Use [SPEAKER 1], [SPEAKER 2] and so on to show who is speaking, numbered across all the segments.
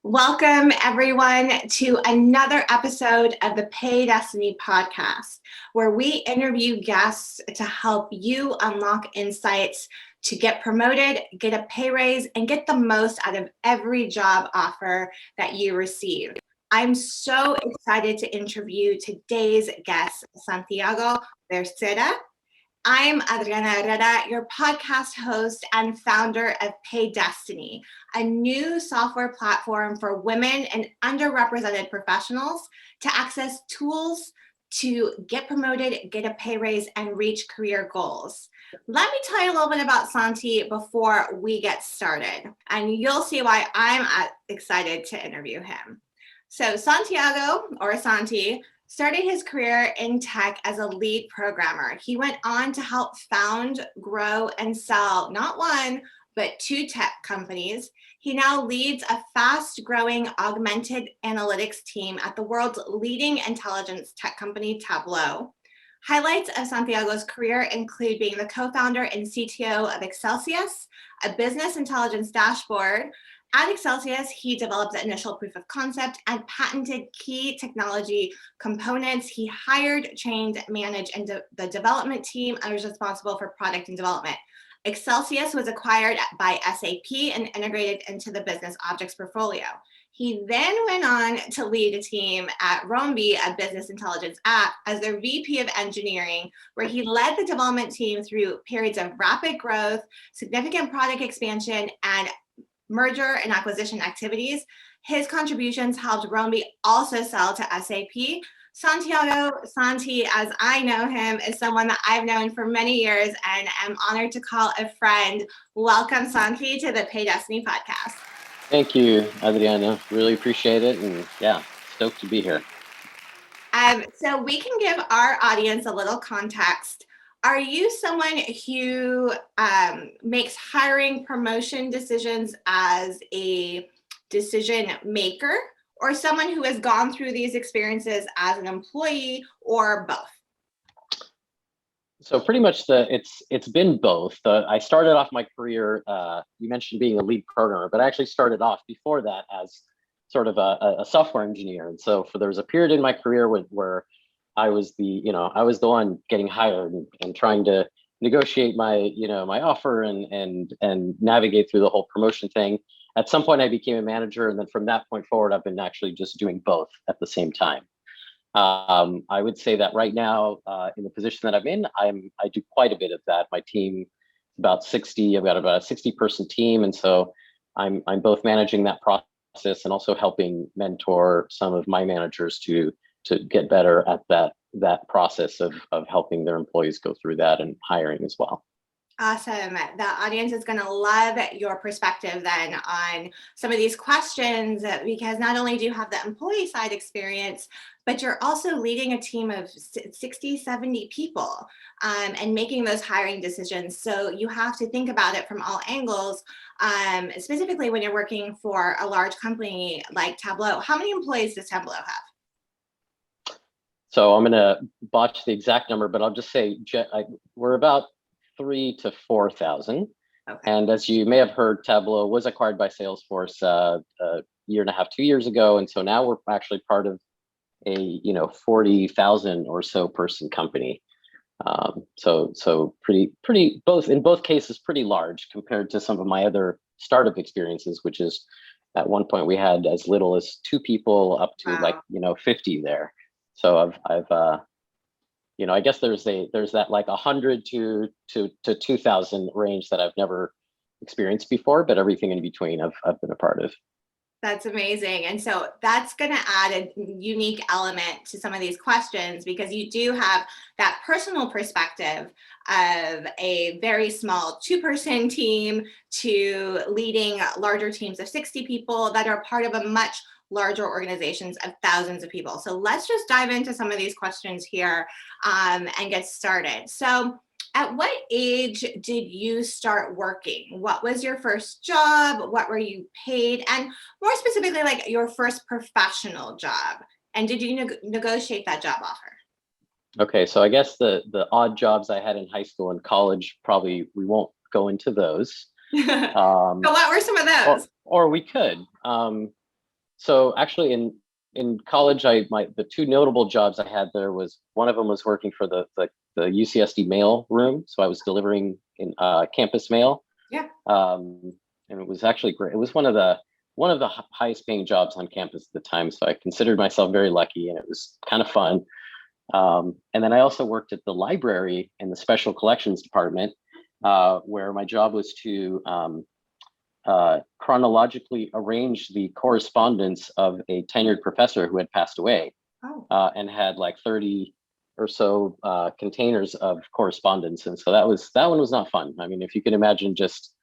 [SPEAKER 1] Welcome, everyone, to another episode of the PayDestiny Podcast, where we interview guests to help you unlock insights to get promoted, get a pay raise, and get the most out of every job offer that you receive. I'm so excited to interview today's guest, Santiago Becerra. I'm Adriana Herrera, your podcast host and founder of PayDestiny, a new software platform for women and underrepresented professionals to access tools to get promoted, get a pay raise, and reach career goals. Let me tell you a little bit about Santi before we get started, and you'll see why I'm excited to interview him. So Santiago, or Santi, started his career in tech as a lead programmer. He went on to help found, grow, and sell not one, but two tech companies. He now leads a fast-growing augmented analytics team at the world's leading intelligence tech company, Tableau. Highlights of Santiago's career include being the co-founder and CTO of Xcelsius, a business intelligence dashboard. At Xcelsius, he developed the initial proof of concept and patented key technology components. He hired, trained, managed, and the development team and was responsible for product and development. Xcelsius was acquired by SAP and integrated into the business objects portfolio. He then went on to lead a team at Romabi, a business intelligence app, as their VP of engineering, where he led the development team through periods of rapid growth, significant product expansion, and merger and acquisition activities. His contributions helped Romabi also sell to SAP. Santi, as I know him, is someone that I've known for many years and am honored to call a friend. Welcome, Santi, to the PayDestiny Podcast.
[SPEAKER 2] Thank you, Adriana. Really appreciate it. And yeah, stoked to be here.
[SPEAKER 1] So we can give our audience a little context. Are you someone who makes hiring promotion decisions as a decision maker, or someone who has gone through these experiences as an employee, or both?
[SPEAKER 2] So pretty much it's been both. I started off my career, you mentioned being a lead programmer, but I actually started off before that as sort of a software engineer. And so there was a period in my career where I was the one getting hired and trying to negotiate my offer and navigate through the whole promotion thing. At some point I became a manager, and then from that point forward, I've been actually just doing both at the same time. I would say that right now, in the position that I'm in, I do quite a bit of that. My team is about 60. I've got about a 60-person team, and so I'm both managing that process and also helping mentor some of my managers to get better at that process of helping their employees go through that and hiring as well.
[SPEAKER 1] Awesome. The audience is going to love your perspective then on some of these questions, because not only do you have the employee side experience, but you're also leading a team of 60, 70 people and making those hiring decisions. So you have to think about it from all angles, specifically when you're working for a large company like Tableau. How many employees does Tableau have?
[SPEAKER 2] So I'm going to botch the exact number, but I'll just say we're about 3,000 to 4,000. Okay. And as you may have heard, Tableau was acquired by Salesforce a year and a half, 2 years ago. And so now we're actually part of a 40,000 or so person company. So pretty both in both cases pretty large compared to some of my other startup experiences, which is at one point we had as little as 2 people up to wow. 50 there. So I've I guess there's that like 100 to 2,000 range that I've never experienced before, but everything in between I've been a part of.
[SPEAKER 1] That's amazing. And so that's going to add a unique element to some of these questions, because you do have that personal perspective of a very small 2-person team to leading larger teams of 60 people that are part of a much larger organizations of thousands of people. So let's just dive into some of these questions here and get started. So at what age did you start working? What was your first job? What were you paid? And more specifically, like your first professional job. And did you negotiate that job offer?
[SPEAKER 2] Okay, so I guess the odd jobs I had in high school and college, probably we won't go into those.
[SPEAKER 1] But what were some of those?
[SPEAKER 2] Or we could. So actually in college, the two notable jobs I had there was one of them was working for the UCSD mail room. So I was delivering in campus mail.
[SPEAKER 1] Yeah.
[SPEAKER 2] And it was actually great. It was one of the highest paying jobs on campus at the time. So I considered myself very lucky, and it was kind of fun. And then I also worked at the library in the special collections department, where my job was to chronologically arrange the correspondence of a tenured professor who had passed away.
[SPEAKER 1] Oh.
[SPEAKER 2] And had like 30 or so containers of correspondence. And so that one was not fun. I mean, if you can imagine, just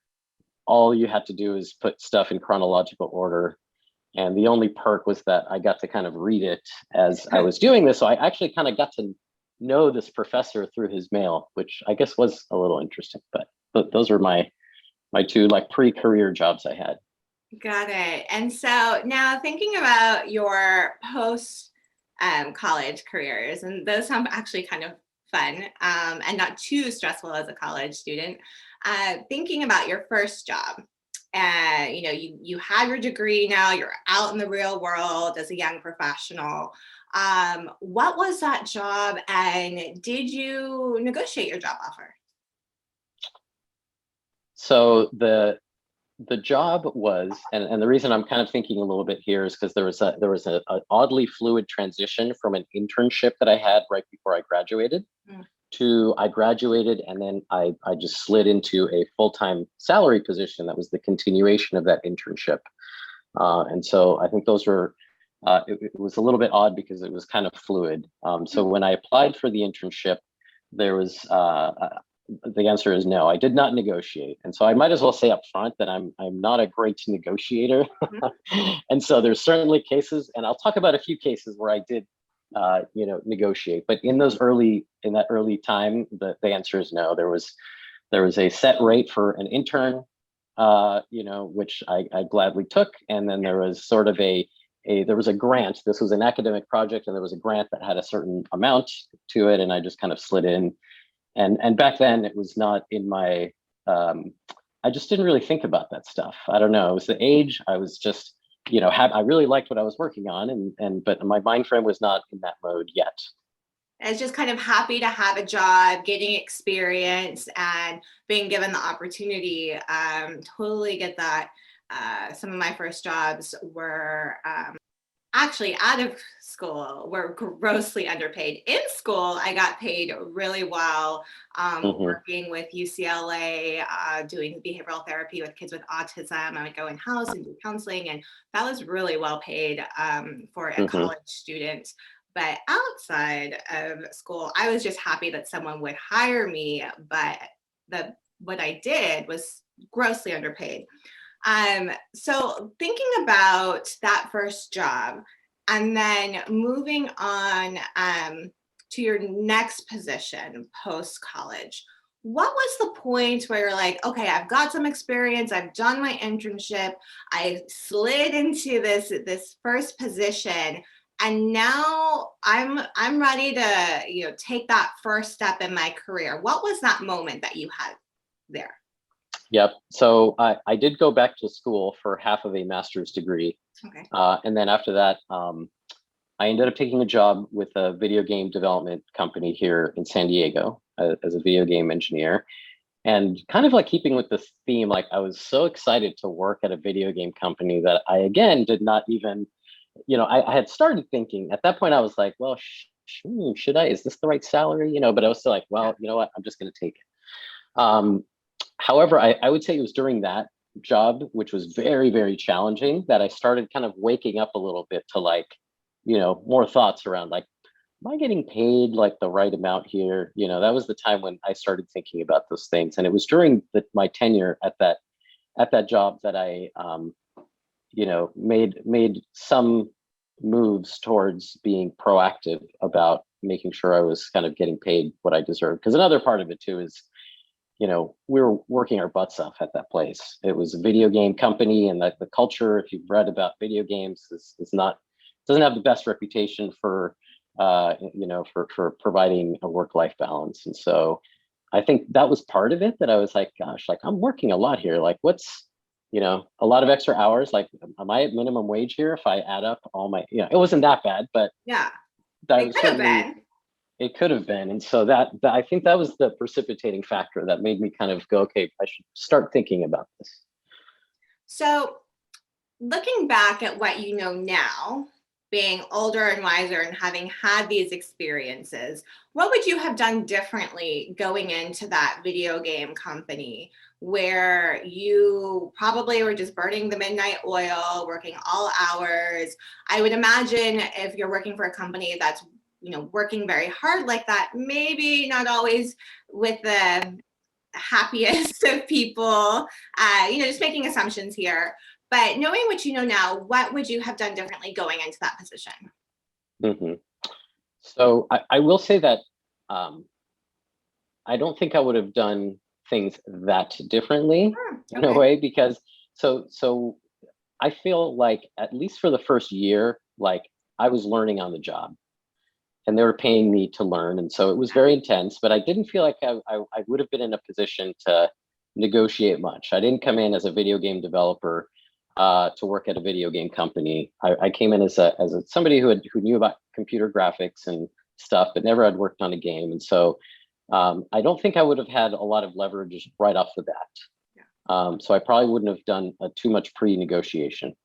[SPEAKER 2] all you had to do is put stuff in chronological order. And the only perk was that I got to kind of read it as I was doing this. So I actually kind of got to know this professor through his mail, which I guess was a little interesting. But those were my two like pre-career jobs I had.
[SPEAKER 1] Got it. And so now thinking about your post college careers, and those sound actually kind of fun and not too stressful as a college student. Thinking about your first job, you had your degree, now you're out in the real world as a young professional. What was that job, and did you negotiate your job offer?
[SPEAKER 2] So the job was, and the reason I'm kind of thinking a little bit here is because there was an oddly fluid transition from an internship that I had right before I graduated to I graduated, and then I just slid into a full-time salary position that was the continuation of that internship. And so I think those were, it was a little bit odd because it was kind of fluid. So when I applied for the internship, there was, the answer is no, I did not negotiate. And so I might as well say up front that I'm not a great negotiator. And so there's certainly cases, and I'll talk about a few cases where I did, negotiate. But in that early time, the answer is no. There was a set rate for an intern, which I gladly took. And then there was sort of there was a grant. This was an academic project, and there was a grant that had a certain amount to it. And I just kind of slid in. And back then it was not in my, I just didn't really think about that stuff. I don't know. It was the age. I was just, I really liked what I was working on, but my mind frame was not in that mode yet.
[SPEAKER 1] I was just kind of happy to have a job, getting experience, and being given the opportunity. Totally get that. Some of my first jobs were actually out of school, were grossly underpaid. In school, I got paid really well, working with UCLA, doing behavioral therapy with kids with autism. I would go in-house and do counseling, and that was really well paid for a college student. But outside of school, I was just happy that someone would hire me, but what I did was grossly underpaid. So thinking about that first job and then moving on to your next position post-college, what was the point where you're like, okay, I've got some experience, I've done my internship, I slid into this first position, and now I'm ready to take that first step in my career? What was that moment that you had there?
[SPEAKER 2] Yep. So I did go back to school for half of a master's degree.
[SPEAKER 1] Okay.
[SPEAKER 2] And then after that, I ended up taking a job with a video game development company here in San Diego as a video game engineer. And kind of like keeping with this theme, like I was so excited to work at a video game company that I, again, did not even, I had started thinking at that point, I was like, well, should I, is this the right salary? But I was still like, well, you know what, I'm just going to take it. However, I would say it was during that job, which was very, very challenging, that I started kind of waking up a little bit to like, more thoughts around like, am I getting paid like the right amount here? That was the time when I started thinking about those things. And it was during my tenure at that job that I, made some moves towards being proactive about making sure I was kind of getting paid what I deserved. Because another part of it too is, we were working our butts off at that place. It was a video game company, and the culture, if you've read about video games, doesn't have the best reputation for providing a work-life balance. And so I think that was part of it, that I was like, gosh, like I'm working a lot here. Like what's a lot of extra hours. Like, am I at minimum wage here? If I add up all my, it wasn't that bad, but
[SPEAKER 1] Yeah,
[SPEAKER 2] that
[SPEAKER 1] it
[SPEAKER 2] was
[SPEAKER 1] could have
[SPEAKER 2] certainly,
[SPEAKER 1] been.
[SPEAKER 2] it could have been. And so that I think that was the precipitating factor that made me kind of go, okay, I should start thinking about this.
[SPEAKER 1] So looking back at what you know now, being older and wiser and having had these experiences, what would you have done differently going into that video game company where you probably were just burning the midnight oil, working all hours? I would imagine if you're working for a company that's working very hard like that, maybe not always with the happiest of people, just making assumptions here. But knowing what you know now, what would you have done differently going into that position?
[SPEAKER 2] Mm-hmm. So I will say that I don't think I would have done things that differently in a way, because so I feel like at least for the first year, like I was learning on the job and they were paying me to learn. And so it was very intense, but I didn't feel like I would have been in a position to negotiate much. I didn't come in as a video game developer to work at a video game company. I came in as somebody who knew about computer graphics and stuff, but never had worked on a game. And so I don't think I would have had a lot of leverage right off the bat. So I probably wouldn't have done too much pre-negotiation.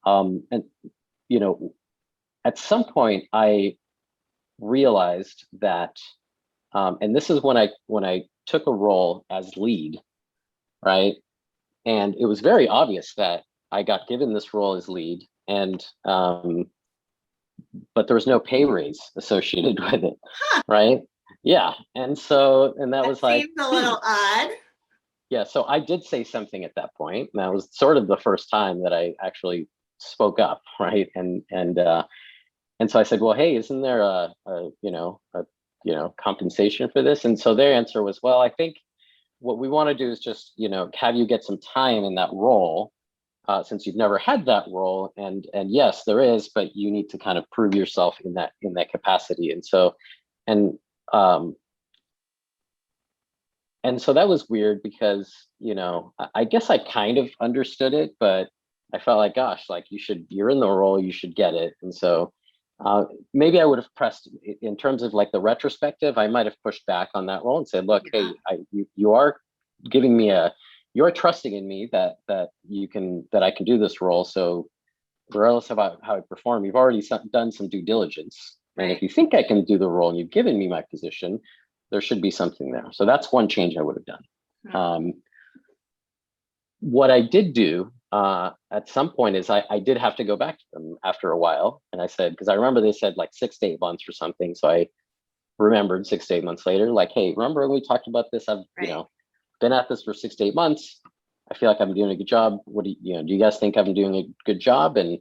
[SPEAKER 2] And at some point I realized that, and this is when I took a role as lead, right? And it was very obvious that I got given this role as lead, and but there was no pay raise associated with it, right? Yeah, and that was like,
[SPEAKER 1] seems a little odd.
[SPEAKER 2] Yeah, so I did say something at that point, and that was sort of the first time that I actually spoke up, right? And so I said, well, hey, isn't there a compensation for this? And so their answer was, well, I think what we want to do is just, have you get some time in that role, since you've never had that role. And yes, there is, but you need to kind of prove yourself in that capacity. And so that was weird because, I guess I kind of understood it, but I felt like, gosh, like you're in the role, you should get it. And so maybe I would have pressed in terms of like the retrospective, I might have pushed back on that role and said, look, hey, you are giving me you're trusting in me that I can do this role. So regardless of how I perform, you've already done some due diligence. And if you think I can do the role and you've given me my position, there should be something there. So that's one change I would have done. What I did do at some point is I did have to go back to them after a while. And I said, because I remember they said like 6 to 8 months or something. So I remembered 6 to 8 months later, like, hey, remember when we talked about this? I've been at this for 6 to 8 months. I feel like I'm doing a good job. What do you guys think I'm doing a good job? And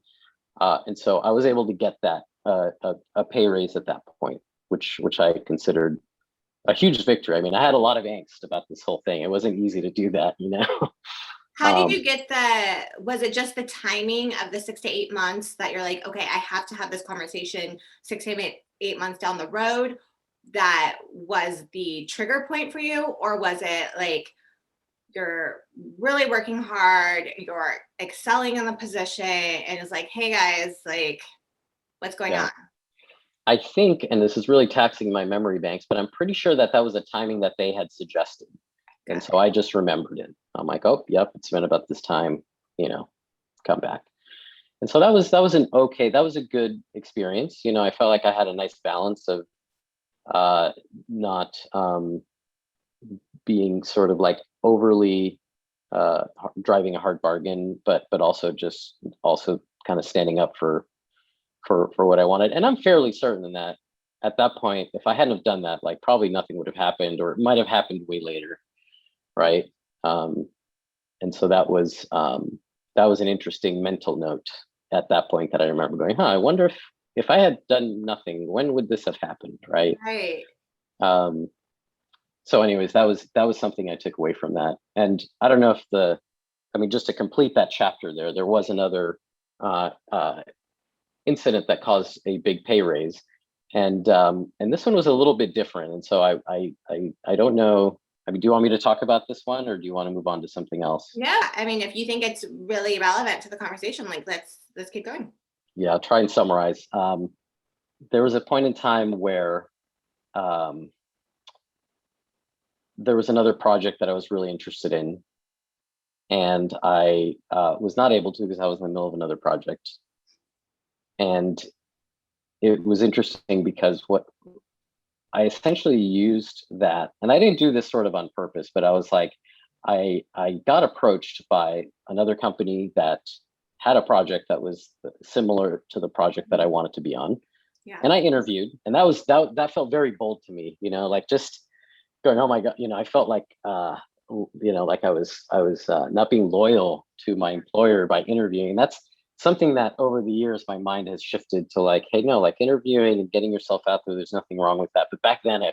[SPEAKER 2] so I was able to get that a pay raise at that point, which I considered a huge victory. I mean, I had a lot of angst about this whole thing. It wasn't easy to do that,
[SPEAKER 1] How did you get was it just the timing of the 6 to 8 months that you're like, okay, I have to have this conversation 6 to 8 months down the road, that was the trigger point for you? Or was it like, you're really working hard, you're excelling in the position, and it's like, hey guys, like, what's going on?
[SPEAKER 2] I think, and this is really taxing my memory banks, but I'm pretty sure that was a timing that they had suggested. And so I just remembered it. I'm like, oh, yep, it's been about this time, come back. And so that was a good experience. I felt like I had a nice balance of not being sort of like overly driving a hard bargain, but also kind of standing up for what I wanted. And I'm fairly certain that at that point, if I hadn't have done that, like probably nothing would have happened, or it might have happened way later. Right. And so that was an interesting mental note at that point that I remember going, I wonder if I had done nothing, when would this have happened? Right.
[SPEAKER 1] Right.
[SPEAKER 2] So anyways, that was something I took away from that. And I don't know if just to complete that chapter there was another incident that caused a big pay raise. And this one was a little bit different. And so I don't know I mean, do you want me to talk about this one, or do you want to move on to something else?
[SPEAKER 1] Yeah, I mean, if you think it's really relevant to the conversation, like let's keep going.
[SPEAKER 2] Yeah, I'll try and summarize. There was a point in time where there was another project that I was really interested in, and I was not able to because I was in the middle of another project. And it was interesting because what I essentially used that, and I didn't do this sort of on purpose, but I was like, I got approached by another company that had a project that was similar to the project that I wanted to be on.
[SPEAKER 1] Yeah.
[SPEAKER 2] And I interviewed, and that felt very bold to me, like just going, oh my God, I felt like, like I was not being loyal to my employer by interviewing. And that's something that over the years, my mind has shifted to like, hey, no, like interviewing and getting yourself out there, there's nothing wrong with that. But back then I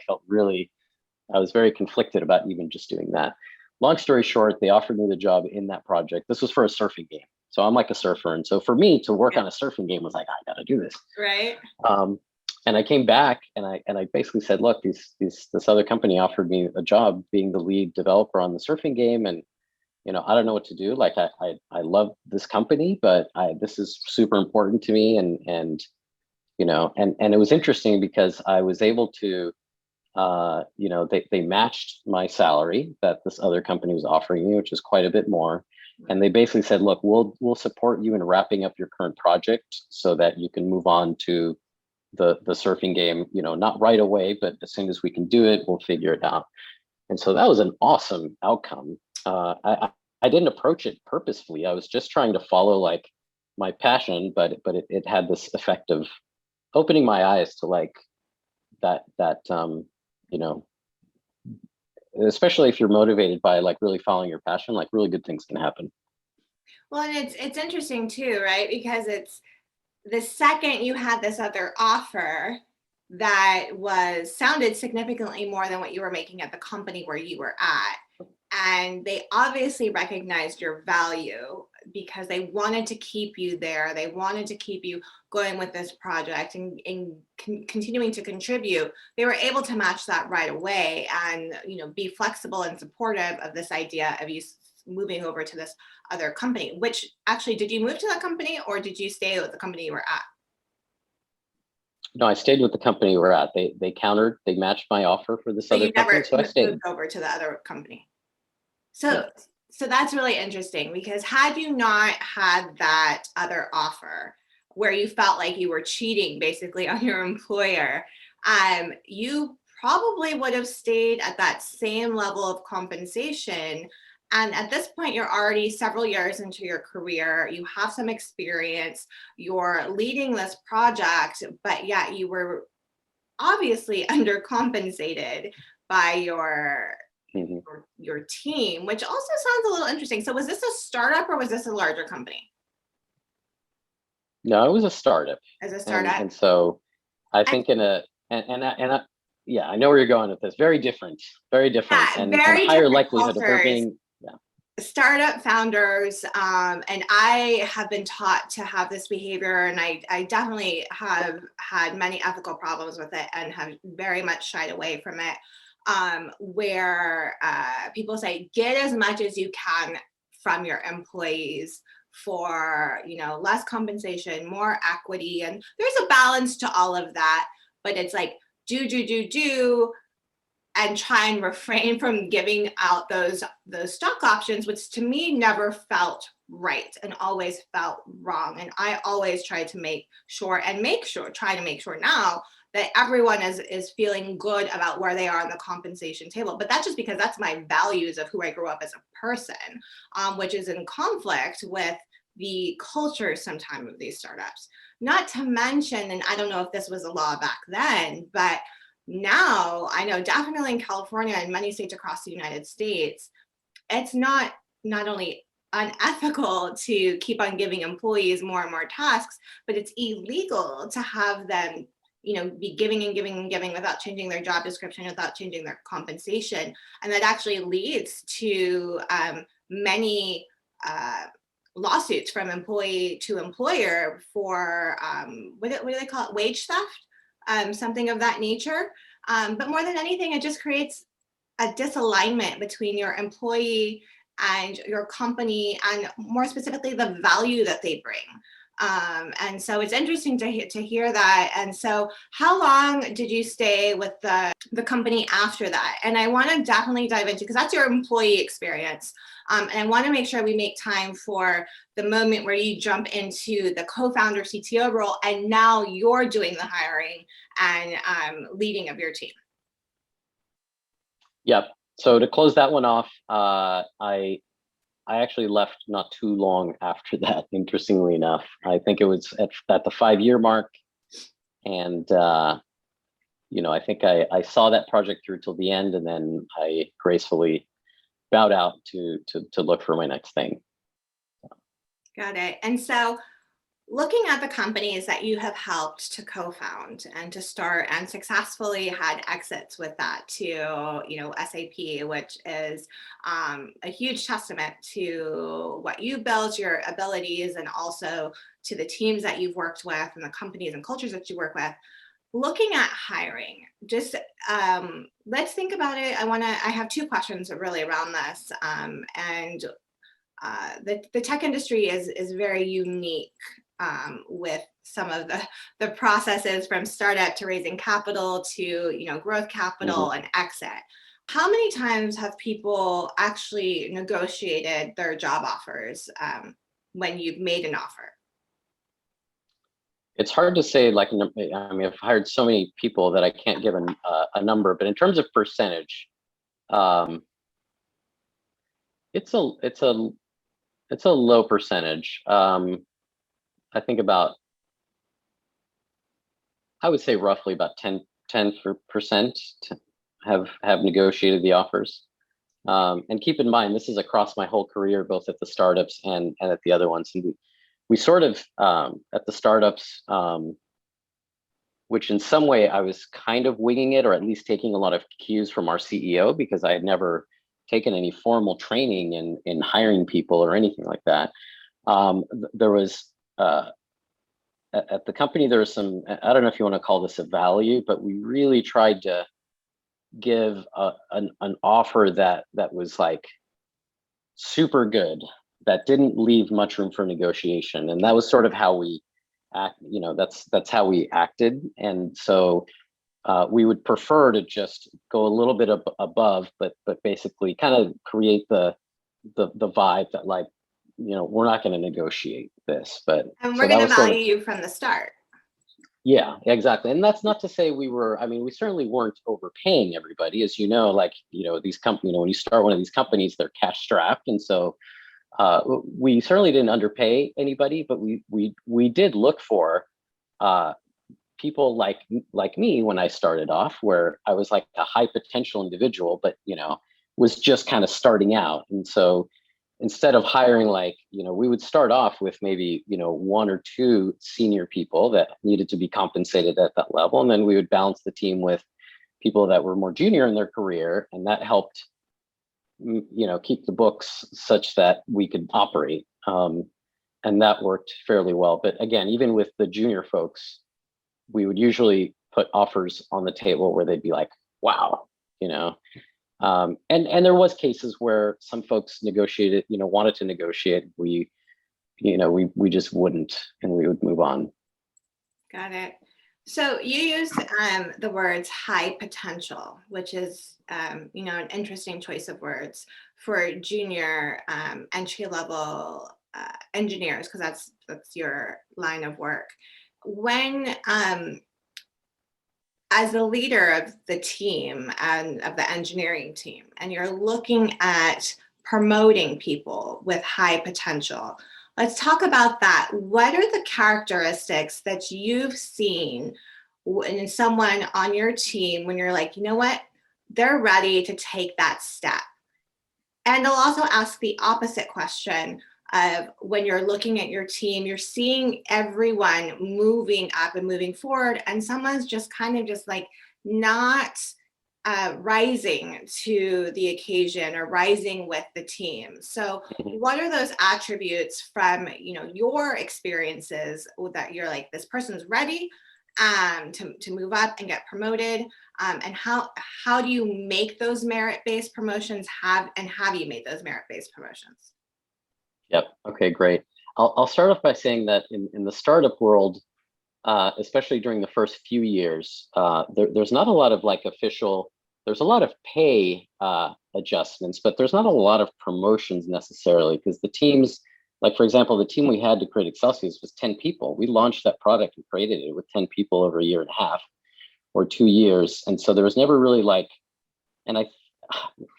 [SPEAKER 2] was very conflicted about even just doing that. Long story short, they offered me the job in that project. This was for a surfing game. So I'm like a surfer. And so for me to work on a surfing game was like, I got to do this.
[SPEAKER 1] Right.
[SPEAKER 2] And I came back and I basically said, look, this other company offered me a job being the lead developer on the surfing game. And, I don't know what to do. Like I love this company, but this is super important to me. And it was interesting because I was able to, they matched my salary that this other company was offering me, which is quite a bit more. And they basically said, look, we'll support you in wrapping up your current project so that you can move on to the surfing game, not right away, but as soon as we can do it, we'll figure it out. And so that was an awesome outcome. I didn't approach it purposefully. I was just trying to follow like my passion, but it had this effect of opening my eyes to like that especially if you're motivated by like really following your passion, like really good things can happen.
[SPEAKER 1] Well, and it's interesting too, right? Because it's the second you had this other offer that sounded significantly more than what you were making at the company where you were at. And they obviously recognized your value because they wanted to keep you there. They wanted to keep you going with this project and continuing to contribute. They were able to match that right away and, be flexible and supportive of this idea of you moving over to this other company, which actually, did you move to that company or did you stay with the company you were at?
[SPEAKER 2] No, I stayed with the company we're at. They matched my offer for this other company, so I stayed.
[SPEAKER 1] Moved over to the other company. So that's really interesting because had you not had that other offer where you felt like you were cheating basically on your employer, you probably would have stayed at that same level of compensation. And at this point, you're already several years into your career. You have some experience. You're leading this project, but yet you were obviously undercompensated by your team, which also sounds a little interesting. So was this a startup or was this a larger company?
[SPEAKER 2] No, it was a startup.
[SPEAKER 1] As a startup.
[SPEAKER 2] And so I think I know where you're going with this. Very different, and
[SPEAKER 1] very
[SPEAKER 2] higher
[SPEAKER 1] different
[SPEAKER 2] likelihood
[SPEAKER 1] cultures.
[SPEAKER 2] of there being,
[SPEAKER 1] startup founders, and I have been taught to have this behavior, and I definitely have had many ethical problems with it and have very much shied away from it, where people say, get as much as you can from your employees for, less compensation, more equity, and there's a balance to all of that, but it's like, do, and try and refrain from giving out those stock options, which to me never felt right and always felt wrong. And I always try to make sure now that everyone is feeling good about where they are on the compensation table. But that's just because that's my values of who I grew up as a person, which is in conflict with the culture sometimes of these startups. Not to mention, and I don't know if this was a law back then, but now I know definitely in California and many states across the United States, it's not only unethical to keep on giving employees more and more tasks, but it's illegal to have them, be giving and giving and giving without changing their job description, without changing their compensation. And that actually leads to many lawsuits from employee to employer for what do they call it? Wage theft, something of that nature. But more than anything, it just creates a disalignment between your employee and your company, and more specifically, the value that they bring. And so it's interesting to hear that. And so how long did you stay with the company after that? And I want to definitely dive into, because that's your employee experience. And I want to make sure we make time for the moment where you jump into the co-founder CTO role, and now you're doing the hiring and leading of your team.
[SPEAKER 2] Yep. So to close that one off, I actually left not too long after that, interestingly enough. I think it was at the 5-year mark. And, I think I saw that project through till the end, and then I gracefully bowed out to look for my next thing.
[SPEAKER 1] Got it. And so looking at the companies that you have helped to co-found and to start and successfully had exits with that to, SAP, which is a huge testament to what you built, your abilities, and also to the teams that you've worked with and the companies and cultures that you work with. Looking at hiring, just let's think about it. I have 2 questions really around this. The tech industry is very unique with some of the processes, from startup to raising capital to growth capital and exit. How many times have people actually negotiated their job offers when you've made an offer?
[SPEAKER 2] It's hard to say. I've hired so many people that I can't give a number. But in terms of percentage, it's a low percentage. I think I would say roughly about 10% have negotiated the offers. And keep in mind, this is across my whole career, both at the startups and at the other ones. And we sort of, at the startups, which in some way I was kind of winging it, or at least taking a lot of cues from our CEO, because I had never taken any formal training in hiring people or anything like that. There was, at the company, there was some, I don't know if you want to call this a value, but we really tried to give an offer that was like super good, that didn't leave much room for negotiation. And that was sort of how we act, that's how we acted. And so we would prefer to just go a little bit above, but basically kind of create the vibe that, like, we're not going to negotiate this, but
[SPEAKER 1] and we're going to value you from the start.
[SPEAKER 2] Yeah, exactly. And that's not to say we certainly weren't overpaying everybody. As you know, these companies, when you start one of these companies, they're cash strapped. And so we certainly didn't underpay anybody, but we did look for people like me when I started off, where I was like a high potential individual, but, was just kind of starting out. And so instead of hiring, we would start off with maybe, 1 or 2 senior people that needed to be compensated at that level. And then we would balance the team with people that were more junior in their career. And that helped, keep the books such that we could operate. And that worked fairly well. But again, even with the junior folks, we would usually put offers on the table where they'd be like, wow, and there was cases where some folks negotiated, wanted to negotiate. We just wouldn't, and we would move on.
[SPEAKER 1] Got it. So you use the words high potential, which is, an interesting choice of words for junior entry level engineers, because that's your line of work. When as the leader of the team and of the engineering team, and you're looking at promoting people with high potential, let's talk about that. What are the characteristics that you've seen in someone on your team when you're like, you know what, they're ready to take that step? And I'll also ask the opposite question of, when you're looking at your team, you're seeing everyone moving up and moving forward, and someone's just kind of just like not rising to the occasion or rising with the team. So what are those attributes from your experiences that you're like, this person's ready to move up and get promoted? And how do you make those merit-based promotions? Have you made those merit-based promotions?
[SPEAKER 2] Yep. Okay, great. I'll start off by saying that in the startup world, especially during the first few years, there's not a lot of there's a lot of pay adjustments, but there's not a lot of promotions necessarily, because the teams, like for example, the team we had to create Xcelsius was 10 people. We launched that product and created it with 10 people over a year and a half or 2 years. And so there was never really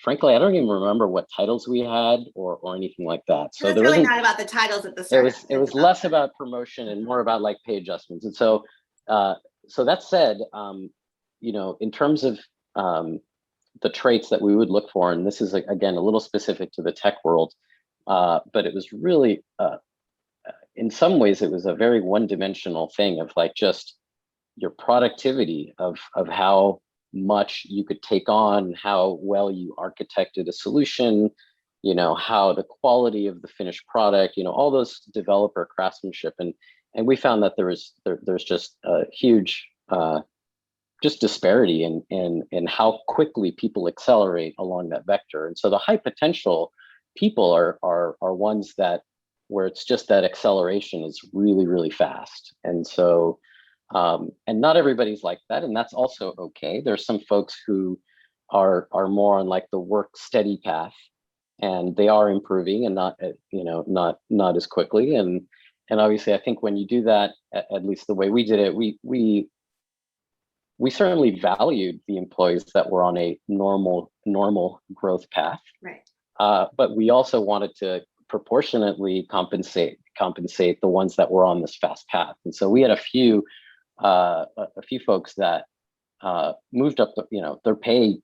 [SPEAKER 2] frankly, I don't even remember what titles we had or anything like that. So
[SPEAKER 1] it's really not about the titles at the start.
[SPEAKER 2] It was less about promotion and more about like pay adjustments. And so, so that said, in terms of the traits that we would look for, and this is again a little specific to the tech world, but it was really, in some ways, it was a very one-dimensional thing of like just your productivity of how much you could take on, how well you architected a solution, how the quality of the finished product, all those developer craftsmanship, and we found that there's just a huge just disparity in how quickly people accelerate along that vector. And so the high potential people are ones where it's just that acceleration is really, really fast. And so and not everybody's like that, and that's also okay. There's some folks who are more on like the work steady path, and they are improving and not as quickly. And obviously, I think when you do that, at least the way we did it, we certainly valued the employees that were on a normal growth path,
[SPEAKER 1] right?
[SPEAKER 2] But we also wanted to proportionately compensate the ones that were on this fast path. And so we had a few folks that moved up their pay,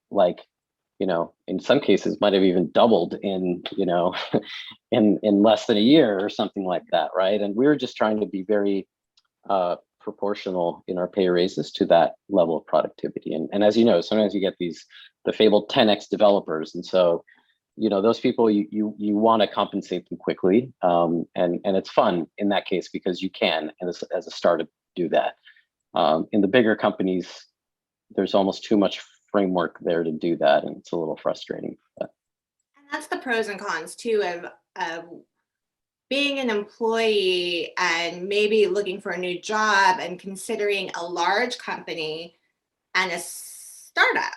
[SPEAKER 2] in some cases might have even doubled in in less than a year or something like that, right? And we were just trying to be very proportional in our pay raises to that level of productivity. And as you know, sometimes you get the fabled 10x developers, and so those people you want to compensate them quickly, and it's fun in that case because you can, and as a startup, do that. In the bigger companies, there's almost too much framework there to do that, and it's a little frustrating.
[SPEAKER 1] And that's the pros and cons too of being an employee and maybe looking for a new job and considering a large company and a startup.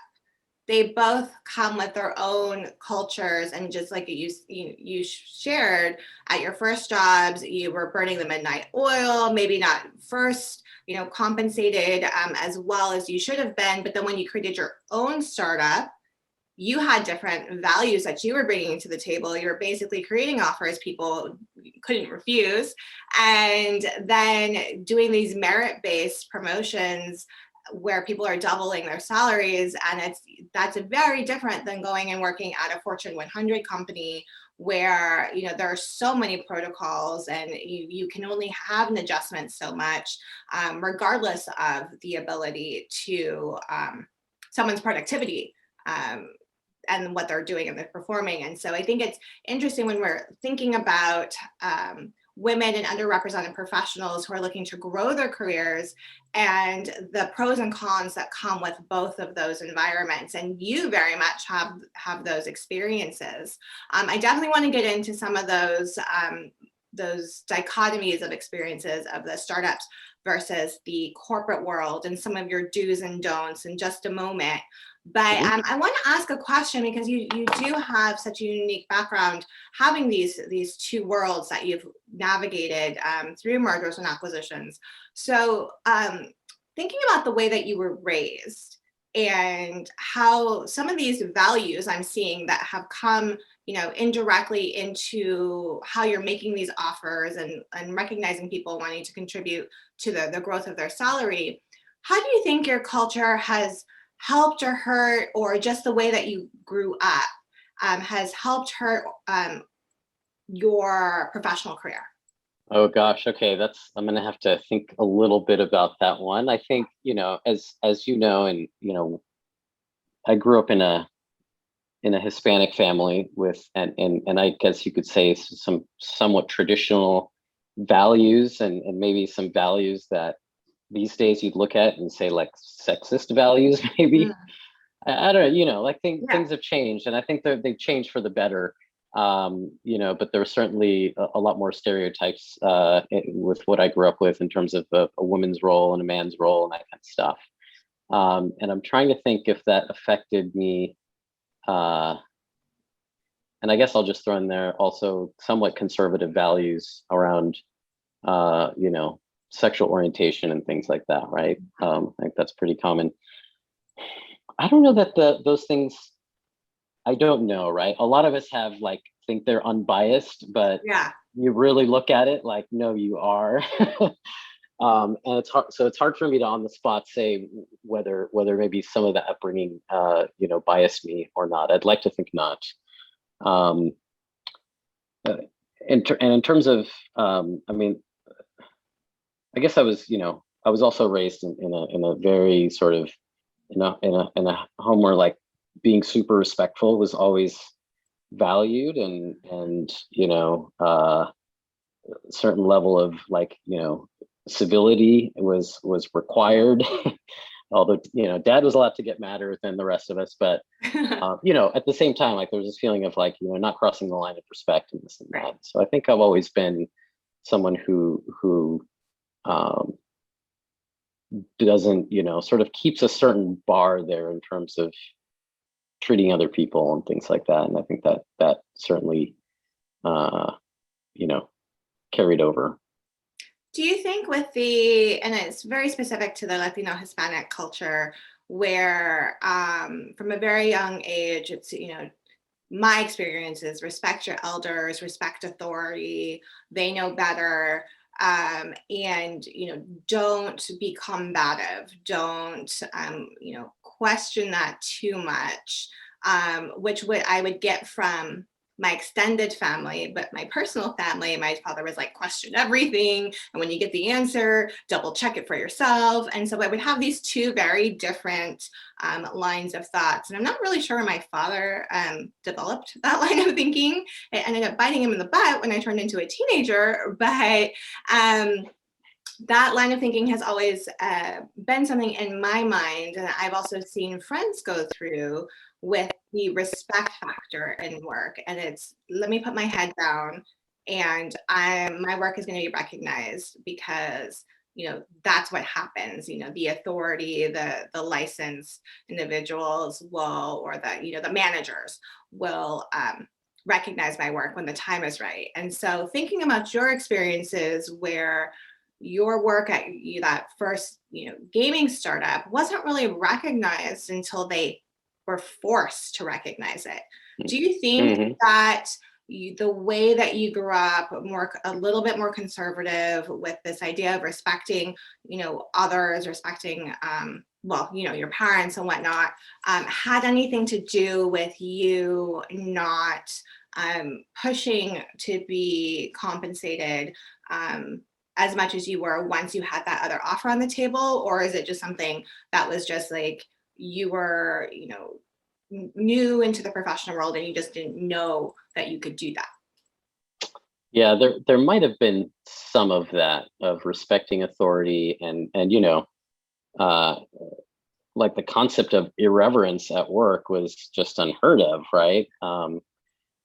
[SPEAKER 1] They both come with their own cultures, and just like you shared, at your first jobs, you were burning the midnight oil, maybe not first, compensated as well as you should have been. But then when you created your own startup, you had different values that you were bringing to the table. You were basically creating offers people couldn't refuse, and then doing these merit-based promotions where people are doubling their salaries. And that's very different than going and working at a Fortune 100 company where, there are so many protocols and you can only have an adjustment so much, regardless of the ability to someone's productivity and what they're doing and they're performing. And so I think it's interesting when we're thinking about women and underrepresented professionals who are looking to grow their careers and the pros and cons that come with both of those environments. And you very much have those experiences. I definitely want to get into some of those dichotomies of experiences of the startups versus the corporate world and some of your do's and don'ts in just a moment. But I want to ask a question because you do have such a unique background, having these two worlds that you've navigated through mergers and acquisitions. So thinking about the way that you were raised and how some of these values I'm seeing that have come, indirectly into how you're making these offers and recognizing people wanting to contribute to the growth of their salary. How do you think your culture has helped or hurt, or just the way that you grew up has helped hurt your professional career?
[SPEAKER 2] Oh gosh, okay, I'm gonna have to think a little bit about that one. I think, as you know, and I grew up in a Hispanic family with and I guess you could say some somewhat traditional values and maybe some values that these days you'd look at and say like sexist values, maybe. I don't know, like things have changed, and I think they've changed for the better. But there were certainly a lot more stereotypes with what I grew up with in terms of a woman's role and a man's role and that kind of stuff. And I'm trying to think if that affected me. And I guess I'll just throw in there also somewhat conservative values around, sexual orientation and things like that, right? I think that's pretty common. I don't know that those things, I don't know, right? A lot of us have think they're unbiased, but you really look at it like, no, you are. And it's hard. So it's hard for me to on the spot say whether maybe some of the upbringing, biased me or not. I'd like to think not. In terms of, I guess I was also raised in a very sort of, in a home where being super respectful was always valued, and certain level of civility was required. Although dad was allowed to get madder than the rest of us, but at the same time, there was this feeling of not crossing the line of respect and this and that. So I think I've always been someone who doesn't sort of keeps a certain bar there in terms of treating other people and things like that. And I think that certainly carried over.
[SPEAKER 1] Do you think and it's very specific to the Latino Hispanic culture, where from a very young age, it's, my experience is respect your elders, respect authority, they know better, and, don't be combative, don't, question that too much, which I would get from my extended family, but my personal family, my father was question everything. And when you get the answer, double check it for yourself. And so I would have these two very different lines of thoughts. And I'm not really sure my father developed that line of thinking. It ended up biting him in the butt when I turned into a teenager. But that line of thinking has always been something in my mind. And I've also seen friends go through with the respect factor in work. And it's, let me put my head down and my work is going to be recognized, because, that's what happens. The authority, the licensed individuals will, or the managers will recognize my work when the time is right. And so thinking about your experiences where your work at that first, gaming startup wasn't really recognized until they were forced to recognize it. Do you think that the way that you grew up, a little bit more conservative with this idea of respecting, others, respecting, your parents and whatnot, had anything to do with you not pushing to be compensated as much as you were once you had that other offer on the table? Or is it just something that was just you were, new into the professional world and you just didn't know that you could do that?
[SPEAKER 2] Yeah, there might have been some of that, of respecting authority and the concept of irreverence at work was just unheard of, right? And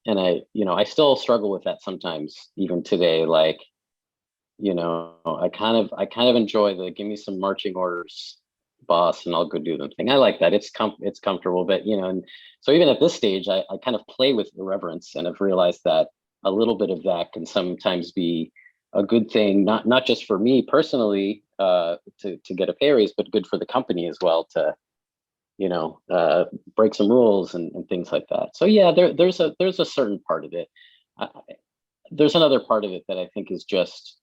[SPEAKER 2] I still struggle with that sometimes, even today. I kind of enjoy the give me some marching orders, boss, and I'll go do the thing. I like that. It's comfortable, but and so even at this stage, I kind of play with irreverence, and I've realized that a little bit of that can sometimes be a good thing, not just for me personally to get a pay raise, but good for the company as well to break some rules and things like that. So yeah, there's a certain part of it. There's another part of it that I think is just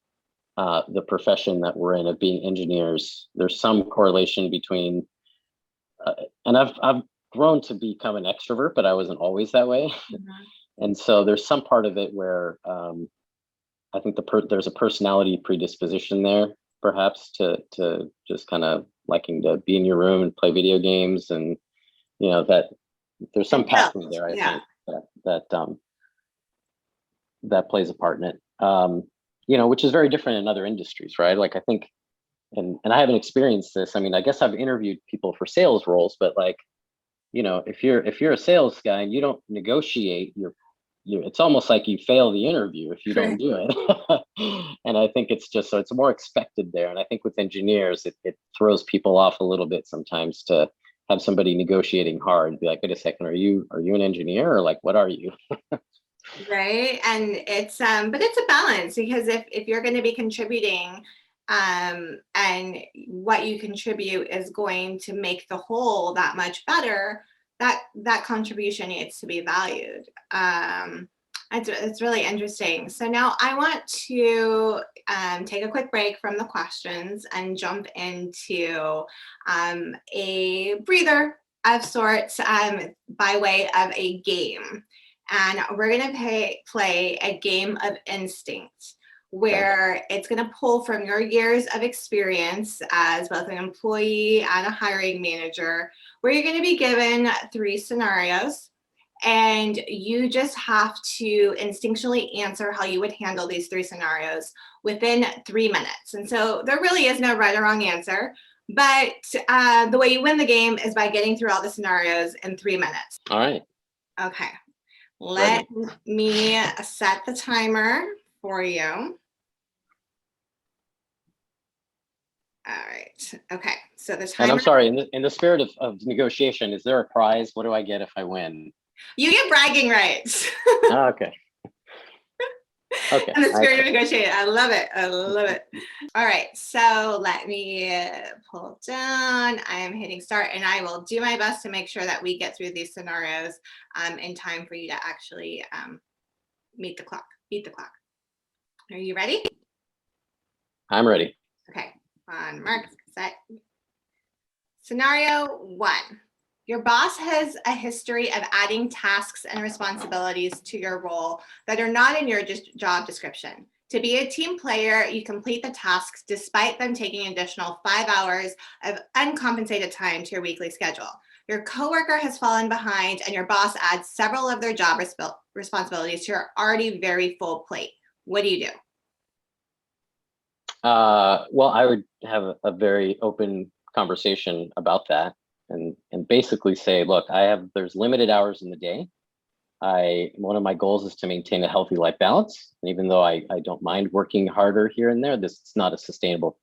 [SPEAKER 2] the profession that we're in, of being engineers. There's some correlation between, and I've grown to become an extrovert, but I wasn't always that way. And so there's some part of it where I think there's a personality predisposition there, perhaps, to just kind of liking to be in your room and play video games, and that there's some pathway there. I think that plays a part in it. Which is very different in other industries, right? I think and I haven't experienced this. I mean, I guess I've interviewed people for sales roles, but like, if you're a sales guy and you don't negotiate, it's almost like you fail the interview if you don't do it. And I think it's just, so it's more expected there. And I think with engineers, it throws people off a little bit sometimes to have somebody negotiating hard, be like, wait a second, are you an engineer, or like, what are you?
[SPEAKER 1] Right. And it's but it's a balance, because if you're going to be contributing, and what you contribute is going to make the whole that much better, that contribution needs to be valued. It's really interesting. So now I want to take a quick break from the questions and jump into a breather of sorts, by way of a game. And we're going to play a game of instinct, where it's going to pull from your years of experience as both an employee and a hiring manager, where you're going to be given 3 scenarios, and you just have to instinctually answer how you would handle these 3 scenarios within 3 minutes. And so there really is no right or wrong answer, but the way you win the game is by getting through all the scenarios in 3 minutes.
[SPEAKER 2] All right.
[SPEAKER 1] Okay. Let me set the timer for you. All right. Okay. So the timer.
[SPEAKER 2] And I'm sorry, in the spirit of negotiation, is there a prize? What do I get if I win?
[SPEAKER 1] You get bragging rights.
[SPEAKER 2] Oh, okay. Okay.
[SPEAKER 1] And the spirit of negotiating. I love it. I love it. All right. So let me pull down. I am hitting start, and I will do my best to make sure that we get through these scenarios in time for you to actually beat the clock. Are you ready?
[SPEAKER 2] I'm ready.
[SPEAKER 1] Okay. On mark, set. Scenario 1. Your boss has a history of adding tasks and responsibilities to your role that are not in your job description. To be a team player, you complete the tasks despite them taking an additional 5 hours of uncompensated time to your weekly schedule. Your coworker has fallen behind, and your boss adds several of their job responsibilities to your already very full plate. What do you do?
[SPEAKER 2] Well, I would have a very open conversation about that, and basically say, look, there's limited hours in the day. One of my goals is to maintain a healthy life balance. And even though I don't mind working harder here and there, this is not a sustainable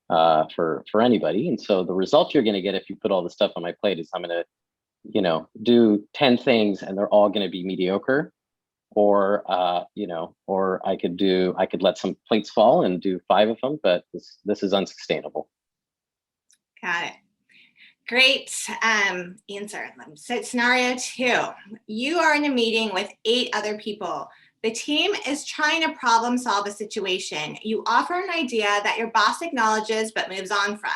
[SPEAKER 2] for anybody. And so the result you're going to get if you put all the stuff on my plate is I'm going to, do 10 things and they're all going to be mediocre. Or or I could let some plates fall and do 5 of them, but this is unsustainable.
[SPEAKER 1] Got it. Great answer. So scenario 2, you are in a meeting with 8 other people. The team is trying to problem solve a situation. You offer an idea that your boss acknowledges but moves on from.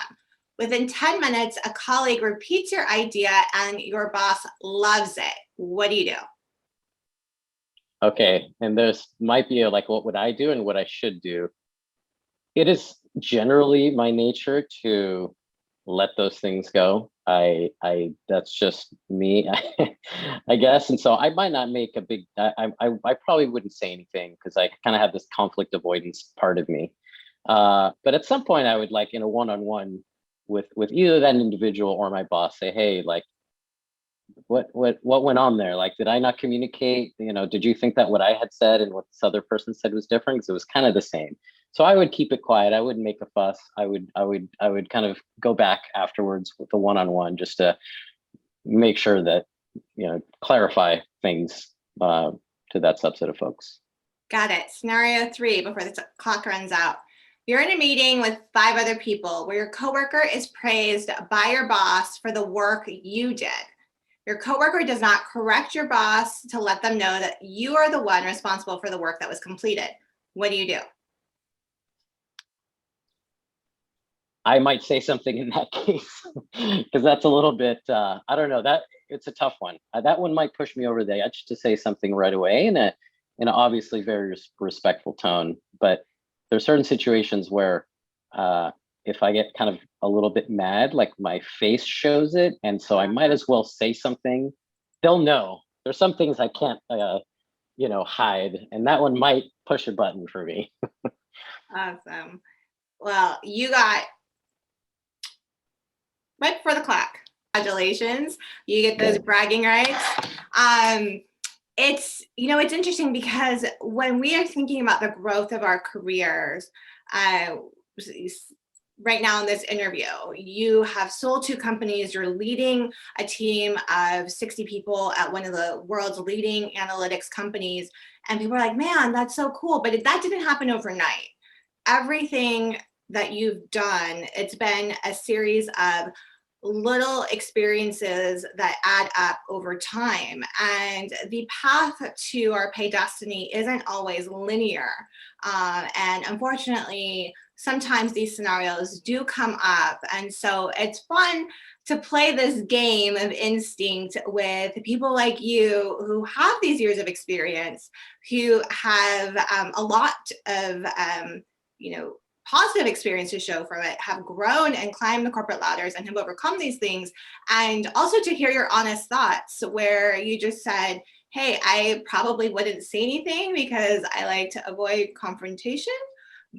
[SPEAKER 1] Within 10 minutes, a colleague repeats your idea and your boss loves it. What do you do?
[SPEAKER 2] Okay, and there's might be what would I do and what I should do. It is generally my nature to let those things go. I that's just me, I guess. And so I might not make a big. I probably wouldn't say anything because I kind of have this conflict avoidance part of me. But at some point, I would in a one-on-one with either that individual or my boss say, hey, what went on there? Did I not communicate? Did you think that what I had said and what this other person said was different? Because it was kind of the same. So I would keep it quiet. I wouldn't make a fuss. I would kind of go back afterwards with the one-on-one just to make sure that, clarify things to that subset of folks.
[SPEAKER 1] Got it. Scenario 3, before the clock runs out. You're in a meeting with 5 other people where your coworker is praised by your boss for the work you did. Your coworker does not correct your boss to let them know that you are the one responsible for the work that was completed. What do you do?
[SPEAKER 2] I might say something in that case because that's a little bit, I don't know, that it's a tough one. That one might push me over the edge to say something right away in an obviously very respectful tone. But there's certain situations where if I get kind of a little bit mad, my face shows it. And so I might as well say something. They'll know. There's some things I can't, hide. And that one might push a button for me.
[SPEAKER 1] Awesome. Well, you got right before the clock. Congratulations. You get those bragging rights. It's interesting because when we are thinking about the growth of our careers, right now in this interview, you have sold 2 companies, you're leading a team of 60 people at one of the world's leading analytics companies. And people are like, man, that's so cool. But that didn't happen overnight. Everything that you've done, it's been a series of little experiences that add up over time. And the path to our PayDestiny isn't always linear. And unfortunately, sometimes these scenarios do come up. And so it's fun to play this game of instinct with people like you who have these years of experience, who have a lot of, positive experience to show from it, have grown and climbed the corporate ladders and have overcome these things. And also to hear your honest thoughts where you just said, hey, I probably wouldn't say anything because I like to avoid confrontation.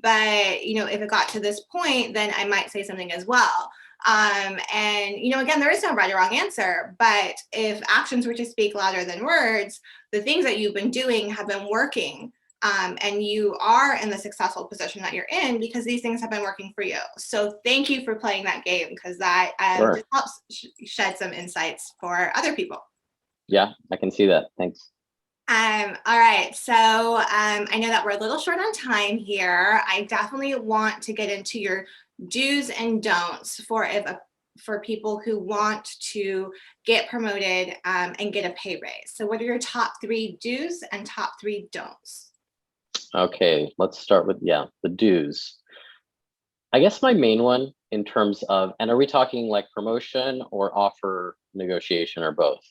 [SPEAKER 1] But, if it got to this point, then I might say something as well. And, again, there is no right or wrong answer, but if actions were to speak louder than words, the things that you've been doing have been working. And you are in the successful position that you're in because these things have been working for you. So thank you for playing that game, because that
[SPEAKER 2] Sure.
[SPEAKER 1] just helps shed some insights for other people.
[SPEAKER 2] Yeah, I can see that. Thanks.
[SPEAKER 1] All right. So I know that we're a little short on time here. I definitely want to get into your do's and don'ts for people who want to get promoted and get a pay raise. So what are your top 3 do's and top 3 don'ts?
[SPEAKER 2] Okay, let's start with, the do's. I guess my main one in terms of, and are we talking like promotion or offer negotiation or both?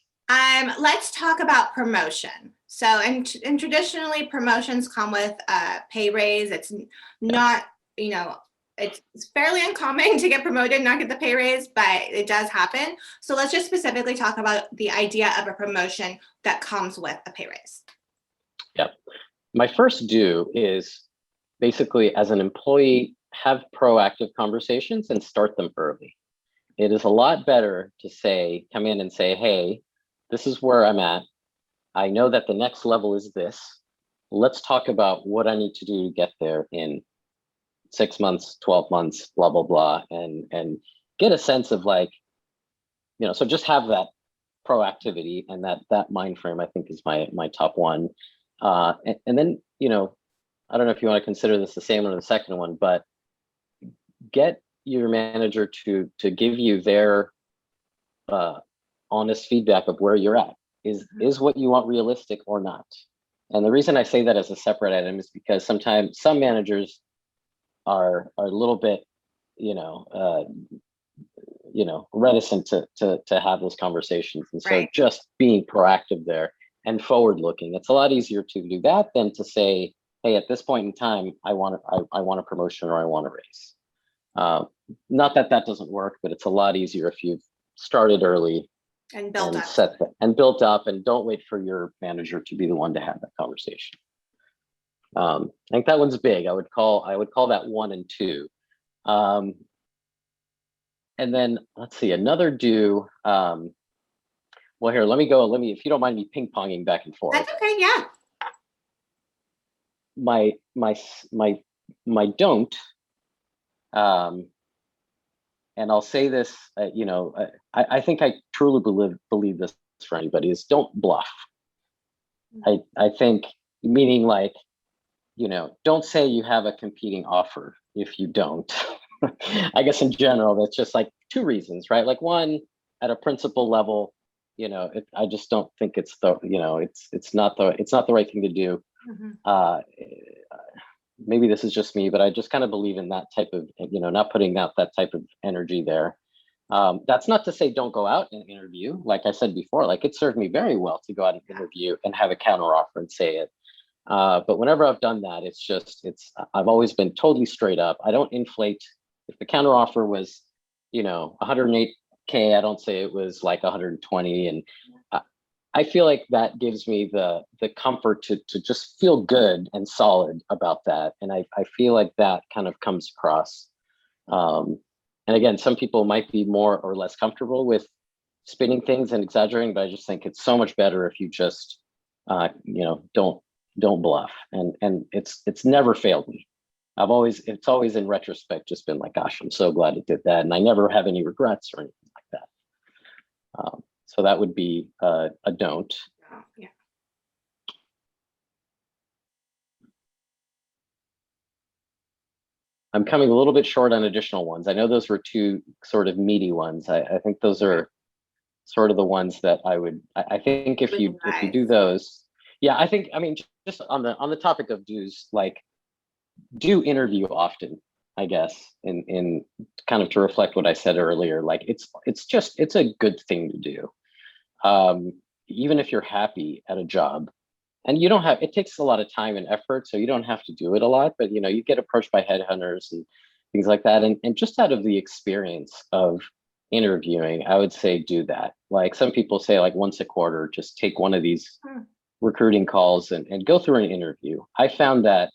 [SPEAKER 1] Let's talk about promotion. So, and traditionally promotions come with a pay raise. It's not, it's fairly uncommon to get promoted and not get the pay raise, but it does happen. So let's just specifically talk about the idea of a promotion that comes with a pay raise.
[SPEAKER 2] Yeah. My first do is basically, as an employee, have proactive conversations and start them early. It is a lot better to come in and say, hey, this is where I'm at. I know that the next level is this. Let's talk about what I need to do to get there in 6 months, 12 months, blah, blah, blah, and get a sense of so just have that proactivity, and that mind frame, I think, is my top one. And then, I don't know if you want to consider this the same one or the second one, but get your manager to give you their honest feedback of where you're at. Is what you want realistic or not? And the reason I say that as a separate item is because sometimes some managers are a little bit, reticent to have those conversations. And so
[SPEAKER 1] Right.
[SPEAKER 2] just being proactive there and forward looking, it's a lot easier to do that than to say, hey, at this point in time, I want a promotion or I want a raise. Not that doesn't work, but it's a lot easier if you've started early
[SPEAKER 1] And built
[SPEAKER 2] and
[SPEAKER 1] up.
[SPEAKER 2] built up, and don't wait for your manager to be the one to have that conversation. I think that one's big. I would call that 1 and 2. And then let's see, another do. Well, here, let me, if you don't mind me ping-ponging back and forth.
[SPEAKER 1] That's okay. Yeah.
[SPEAKER 2] My don't, and I'll say this, I think I truly believe this for anybody, is don't bluff. I think, meaning don't say you have a competing offer if you don't. I guess in general, that's just 2 reasons, right? One, at a principal level, I just don't think it's it's not the right thing to do. Maybe this is just me, but I just kind of believe in that type of, not putting out that type of energy there. That's not to say don't go out and interview. Like I said before, it served me very well to go out and interview and have a counter offer and say it. But whenever I've done that, I've always been totally straight up. I don't inflate. If the counter offer was, 108K, I don't say it was 120. And I feel like that gives me the comfort to just feel good and solid about that. And I feel like that kind of comes across. And again, some people might be more or less comfortable with spinning things and exaggerating, but I just think it's so much better if you just, don't bluff. And it's never failed me. It's always in retrospect just been like, gosh, I'm so glad it did that, and I never have any regrets or anything like that. So that would be a don't.
[SPEAKER 1] Oh, yeah.
[SPEAKER 2] I'm coming a little bit short on additional ones. I know those were two sort of meaty ones. I think those are sort of the ones that I think if you do those, yeah, I mean, just on the topic of do's, like, do interview often, I guess, in kind of to reflect what I said earlier. Like, it's a good thing to do. Even if you're happy at a job, and it takes a lot of time and effort, so you don't have to do it a lot, but you get approached by headhunters and things like that. And just out of the experience of interviewing, I would say do that. Like, some people say, like, once a quarter, just take one of these recruiting calls and go through an interview. I found that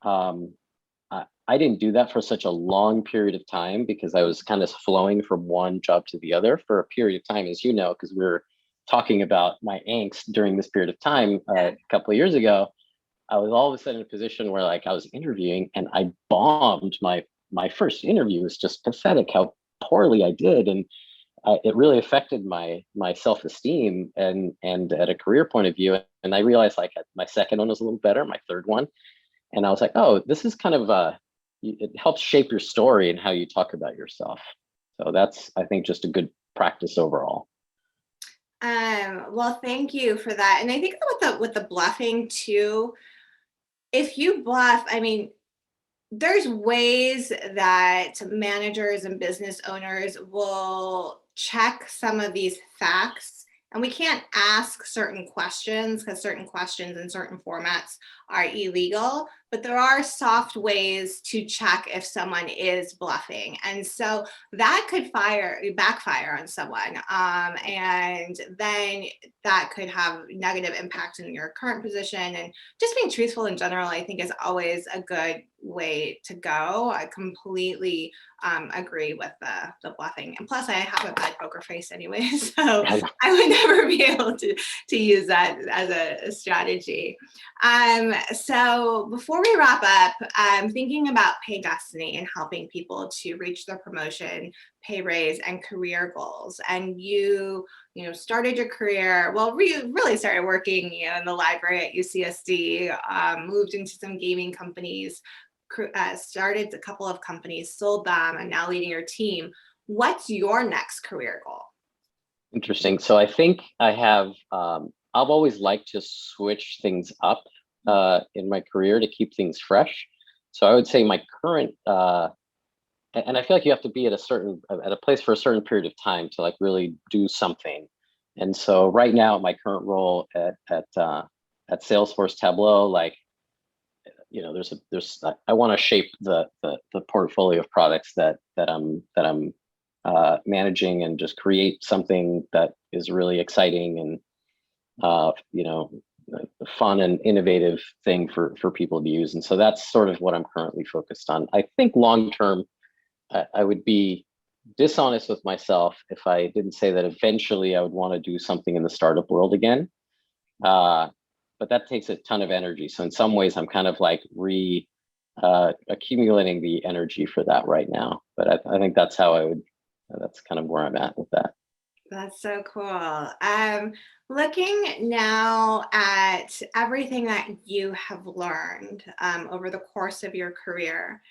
[SPEAKER 2] I didn't do that for such a long period of time because I was kind of flowing from one job to the other for a period of time, as you know, because we were talking about my angst during this period of time a couple of years ago. I was all of a sudden in a position where, like, I was interviewing and I bombed. My first interview was just pathetic how poorly I did, and it really affected my self-esteem and at a career point of view. And I realized, like, my second one was a little better, my third one, and I was like, oh, this is kind of it helps shape your story and how you talk about yourself. So that's, I think, just a good practice overall.
[SPEAKER 1] Well, thank you for that. And I think with the bluffing too, if you bluff, I mean, there's ways that managers and business owners will check some of these facts. And we can't ask certain questions because certain questions in certain formats are illegal, but there are soft ways to check if someone is bluffing. And so that could backfire on someone. And then that could have negative impact in your current position. And just being truthful in general, I think, is always a good way to go. I completely agree with the bluffing. And plus, I have a bad poker face anyway, so I would never be able to use that as a strategy. So before we wrap up, thinking about PayDestiny and helping people to reach their promotion, pay raise, and career goals. And you started your career, well, really started working, in the library at UCSD, moved into some gaming companies, started a couple of companies, sold them, and now leading your team. What's your next career goal?
[SPEAKER 2] Interesting. So I think I have, I've always liked to switch things up in my career to keep things fresh. So I would say my current, and I feel like you have to be at a place for a certain period of time to, like, really do something. And so right now, my current role at Salesforce Tableau, like, I want to shape the portfolio of products that I'm managing, and just create something that is really exciting and a fun and innovative thing for people to use. And so that's sort of what I'm currently focused on. I think long term, I would be dishonest with myself if I didn't say that eventually I would want to do something in the startup world again. But that takes a ton of energy. So in some ways, I'm kind of like accumulating the energy for that right now. But I think that's that's kind of where I'm at with that.
[SPEAKER 1] That's so cool. Looking now at everything that you have learned over the course of your career,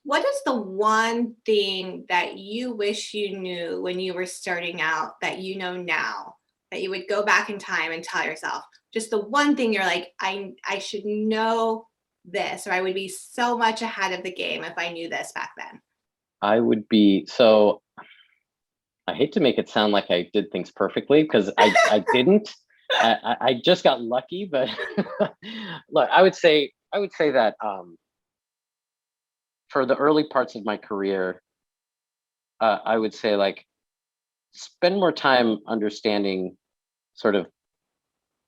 [SPEAKER 1] what is the one thing that you wish you knew when you were starting out that you know now, that you would go back in time and tell yourself? Just the one thing you're like, I should know this, or I would be so much ahead of the game if I knew this back then.
[SPEAKER 2] I hate to make it sound like I did things perfectly, because I didn't. I just got lucky, but look, I would say that for the early parts of my career, I would say, like, spend more time understanding sort of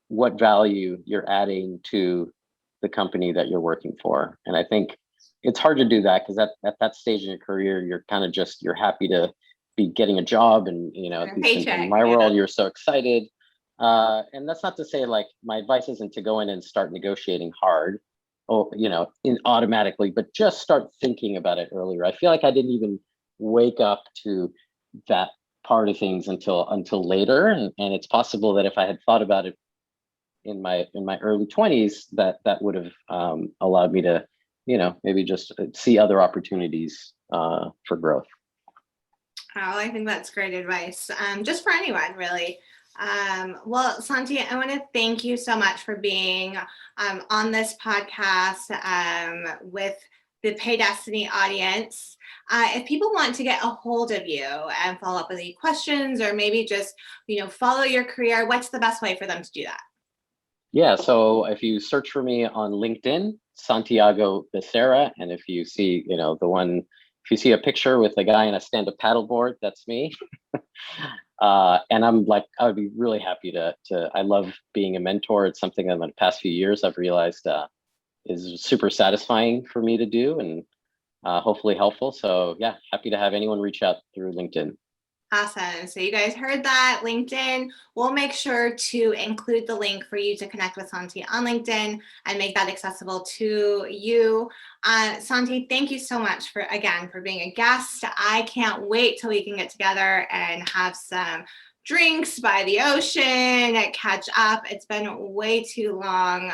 [SPEAKER 2] what value you're adding to the company that you're working for. And I think it's hard to do that because at that stage in your career, you're kind of just, you're happy to be getting a job, and at least in my world, you're so excited. And that's not to say, like, my advice isn't to go in and start negotiating hard, or automatically, but just start thinking about it earlier. I feel like I didn't even wake up to that part of things until later, and it's possible that if I had thought about it in my early 20s, that would have allowed me to maybe just see other opportunities for growth.
[SPEAKER 1] Oh, I think that's great advice, just for anyone, really. Well, Santi, I want to thank you so much for being on this podcast with the PayDestiny audience. If people want to get a hold of you and follow up with any questions, or maybe just follow your career, what's the best way for them to do that?
[SPEAKER 2] Yeah, so if you search for me on LinkedIn, Santiago Becerra, and if you see if you see a picture with a guy in a stand-up paddleboard, that's me. And I would be really happy to, I love being a mentor. It's something that in the past few years I've realized is super satisfying for me to do, and hopefully helpful. So yeah, happy to have anyone reach out through LinkedIn.
[SPEAKER 1] Awesome. So you guys heard that, LinkedIn. We'll make sure to include the link for you to connect with Santi on LinkedIn and make that accessible to you. Santi, thank you so much for being a guest. I can't wait till we can get together and have some drinks by the ocean, catch up. It's been way too long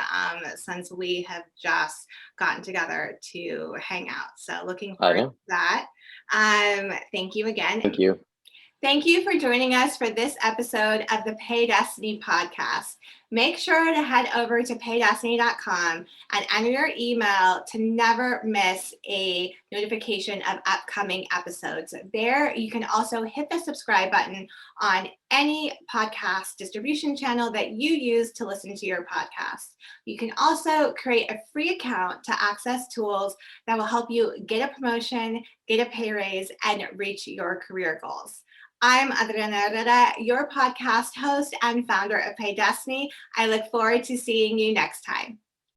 [SPEAKER 1] since we have just gotten together to hang out. So looking forward to that. Thank you again.
[SPEAKER 2] Thank you.
[SPEAKER 1] Thank you for joining us for this episode of the PayDestiny Podcast. Make sure to head over to PayDestiny.com and enter your email to never miss a notification of upcoming episodes. There, you can also hit the subscribe button on any podcast distribution channel that you use to listen to your podcast. You can also create a free account to access tools that will help you get a promotion, get a pay raise, and reach your career goals. I'm Adriana Herrera, your podcast host and founder of PayDestiny. I look forward to seeing you next time.